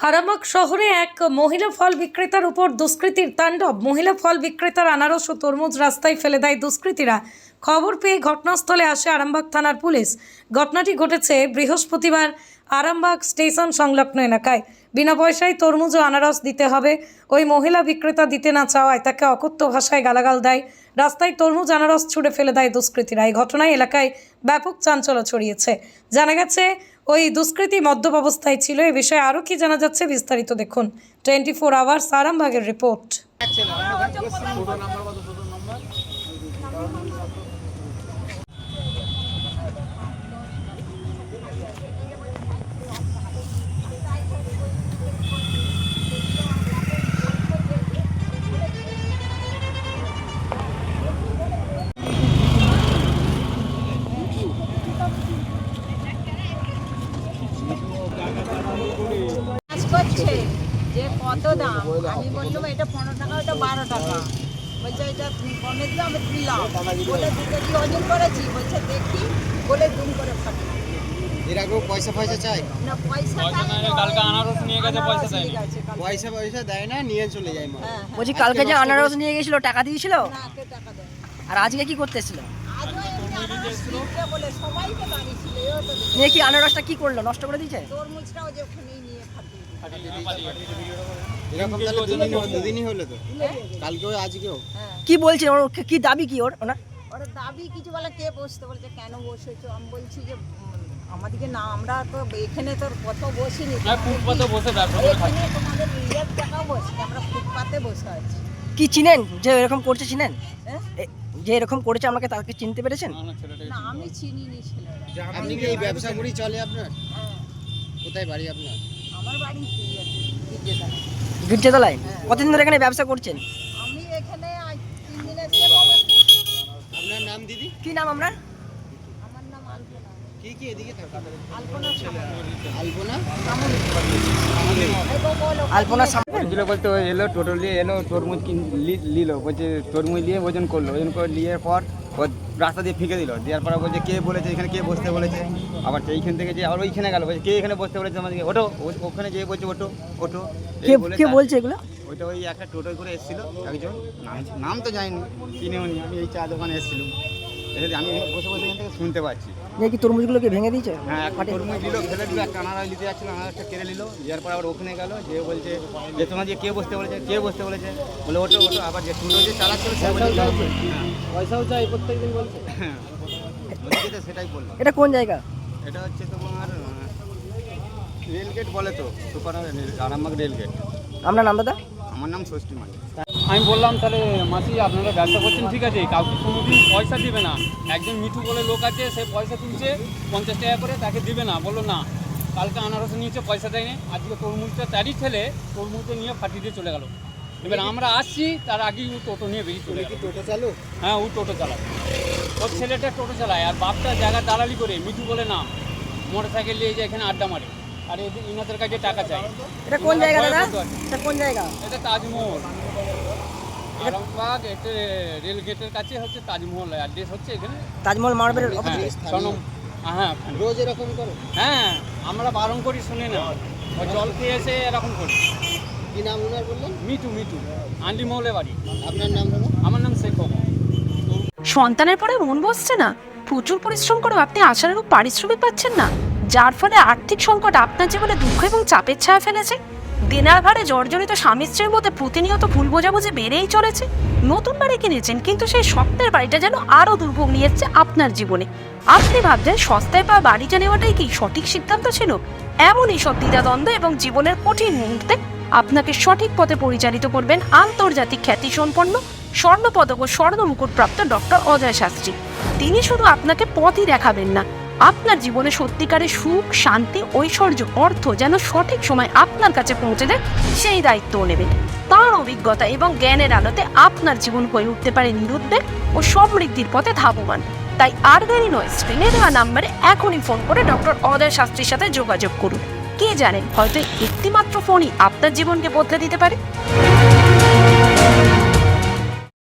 আরামবাগ শহরে এক মহিলা ফল বিক্রেতার উপর দুষ্কৃতীর তাণ্ডব। মহিলা ফল বিক্রেতার আনারস ও তরমুজ রাস্তায় ফেলে দেয় দুষ্কৃতীরা। খবর পেয়ে ঘটনাস্থলে আসে আরামবাগ থানার পুলিশ। ঘটনাটি ঘটেছে বৃহস্পতিবার আরামবাগ স্টেশন সংলগ্ন এলাকায়। বিনা পয়সায় তরমুজ ও আনারস দিতে হবে। ওই মহিলা বিক্রেতা দিতে না চাওয়ায় তাকে অকথ্য ভাষায় গালাগাল দেয়। রাস্তায় তরমুজ আনারস ছুঁড়ে ফেলে দেয় দুষ্কৃতীরা। এই ঘটনায় এলাকায় ব্যাপক চাঞ্চল্য ছড়িয়েছে। জানা গেছে ওই দুষ্কৃতী মদ্যপ অবস্থায় ছিল। এ বিষয়ে আরও কি জানা যাচ্ছে বিস্তারিত দেখুন 24 আওয়ার্স আরামবাগের রিপোর্ট। করছে যে কত দাম, আমি বললাম এটা 15 টাকা, ওটা 12 টাকা। বলছে এটা কমে দিল, আমি দিলাম বলে দুটো দিয়ে ওজন করেছি। বলছে দেখি বলে দুম করে ফাটি। এর আগেও পয়সা চাই না, পয়সা কালকে আনারস নিয়ে গেছে, পয়সা দেয়নি। পয়সা দেয় না, নিয়ে চলে যায় মা। বলছি কালকে যে আনারস নিয়ে গেছিল টাকা দিয়েছিল, না, কে টাকা দেয়? আর আজকে কি করতে এসেছিল? আজও এমনি আনারস কিনতে বলে সবাইকে বানিয়েছিল। এও তো দেখি। নিয়ে কি আনারসটা কি করলো, নষ্ট করে দিয়েছে? তরমুজটাও যে ওখানেই নিয়ে ফাটিয়ে এরকম তাহলে দুদিনই হলো তো, কালকেও আজকেও। কি বলছে ওর, কি দাবি কি ওর? ওনার ওরা দাবি কিছু বলে, কে বসতে বলছে, কেন বসেছো? আমি বলছি যে আমাদেরকে না, আমরা তো এখানে তোর কত বসিনি, ফুটপাতে বসে ব্যবসা করে খাচ্ছি। এখানে তোমাদের নিজের টাকা বসে, আমরা ফুটপাতে বসে আছি। কি চিনেন যে এরকম করছে? চিনেন হ্যাঁ? যে এরকম করেছে আমাকে, তাকে চিনতে পেরেছেন? না, আমি চিনিনি ছেলেরা। আপনি কি এই ব্যবসা করেই চলে আপনার? হ্যাঁ, কোথায় বাড়ি আপনার? আমার বাড়ি গির্জেতলা। গির্জাতলায়? কতদিন ধরে এখানে ব্যবসা করছেন? আমি এখানে আজ 3 দিন এসে বাবা। আপনার নাম দিদি? কি নাম আপনার? আমার নাম আলপনা। কি এদিকে থাকো। আলপনা ছেলে। আলপনা আলপনা সামনে। ছিল বলতে ওই এলো, টোটো নিয়ে এলো, তরমুজ নিল, বলছে তরমুজ নিয়ে ওজন করলো, ওজন করে নিয়ে পর ও রাস্তা দিয়ে ফিকে দিল। দেওয়ার পর বলছে কে বলেছে এখানে, কে বসতে বলেছে? আবার এইখান থেকে যে আবার ওইখানে গেল, বলছে কে এখানে বসতে বলেছে আমাদেরকে? ওটো, ওখানে যেয়ে বলছে ওটো ওটো। কে বলছে এগুলো? ওইটা ওই একটা টোটোয় করে এসেছিল একজন, নাম তো জানিনি, চিনেও নি। আমি এই চা দোকানে এসেছিলাম, এসে আমি বসে এখান থেকে শুনতে পাচ্ছি। নিয়ে কি তরমুজগুলোকে ভেঙে দিয়েছে? হ্যাঁ, একটা তরমুজ দিল, ফেলে দিল, একটা আনারস নিতে যাচ্ছিল, আনারসটা কেড়ে নিল। যার পর আবার ওখানে গেল, যে বলছে যে তোমার যে কে বসতে বলেছে, কে বসতে বলেছে? বলে ওটো ওটো। আবার যে টোটো যে চালাচ্ছিল সে বলছে পয়সাও চাই প্রত্যেকদিন বলছে। হ্যাঁ, ওদিকে সেটাই বললো। এটা কোন জায়গা? এটা হচ্ছে তোমার রেলগেট বলে তো, সুপার আরামবাগ রেলগেট। আপনার নাম দাদা? আমার নাম ষষ্ঠী মালিক। আমি বললাম তাহলে মাসি আপনারা ব্যবসা করছেন ঠিক আছে, কাউকে কোনোদিন পয়সা দিবে না। একজন মিঠু বলে লোক আছে, সে পয়সা তুলছে 50 টাকা করে, তাকে দিবে না। বললো না, কালকে আনারস নিয়েছে, পয়সা দেয়নি। আজকে তরমুজটা তারই ঠেলে তরমুজটা নিয়ে ফাটিয়ে দিয়ে চলে গেল। এবার আমরা আসছি, তার আগেই ও টোটো নিয়ে বেরিয়ে চলে গেল। টোটো চালু? হ্যাঁ, ও টোটো চালায়। ওর ছেলেটা টোটো চালায়, আর বাপটা জায়গা দালালি করে, মিঠু বলে নাম, মোটর সাইকেল নিয়ে যে এখানে আড্ডা মারে, আর এদের ইনাদের কাছে টাকা চাই। এটা কোন জায়গা দাদা? এটা কোন জায়গা? এটা তাজমহল, আরামবাগ, এটা রেল গেটের কাছে হচ্ছে তাজমহল। অ্যাড্রেস হচ্ছে এখানে তাজমহল মার্বেল হ্যাঁ, অফিস। হ্যাঁ রোজ এরকম করো? হ্যাঁ, আমরা বারণ করি, শুনে না। ও জল খেয়ে এসে এরকম করি। কি নাম ওনার বললেন? মিটু আন্ডিমহলে বাড়ি। আপনার নাম দাদা? আমার নাম শেখ। সন্তানের পরে মন বসছে না, প্রচুর পরিশ্রম করেও আপনি আশানুরূপ পারিশ্রমিক পাচ্ছেন না, যার ফলে আর্থিক সংকট আপনার জীবনে দুঃখ এবং চাপের ছায়া ফেলেছে। দিনার ভারে জর্জরিত স্বামী স্ত্রীর মধ্যে প্রতিনিয়ত ভুল বোঝাবুঝি বেড়েই চলেছে। নতুন বাড়ি কিনেছেন, কিন্তু সেই স্বপ্নের বাড়িটা যেন আরও দুর্ভোগ নিয়ে এসছে আপনার জীবনে। আপনি ভাবছেন সস্তায় পাওয়া বাড়িটা নেওয়াটাই কি সঠিক সিদ্ধান্ত ছিল? এমনই সব দ্বিধাদ্বন্দ্ব এবং জীবনের কঠিন মুহূর্তে আপনাকে সঠিক পথে পরিচালিত করবেন আন্তর্জাতিক খ্যাতিসম্পন্ন স্বর্ণপদক ও স্বর্ণ মুকুটপ্রাপ্ত ডক্টর অজয় শাস্ত্রী। তিনি শুধু আপনাকে পথই দেখাবেন না, আপনার জীবনে সত্যিকারের সুখ, শান্তি, ঐশ্বর্য, অর্থ যেন সঠিক সময় আপনার কাছে পৌঁছে দেয়, সেই দায়িত্বও নেবেন। তাঁর অভিজ্ঞতা এবং জ্ঞানের আলোতে আপনার জীবন হয়ে উঠতে পারে নিরুদ্বেগ ও সমৃদ্ধির পথে ধাবমান। তাই আর দেরি নয়, স্ক্রিনে দেওয়া নাম্বারে এখনই ফোন করে ডক্টর অজয় শাস্ত্রীর সাথে যোগাযোগ করুন। কে জানেন, হয়তো একটিমাত্র ফোনই আপনার জীবনকে বদলে দিতে পারে।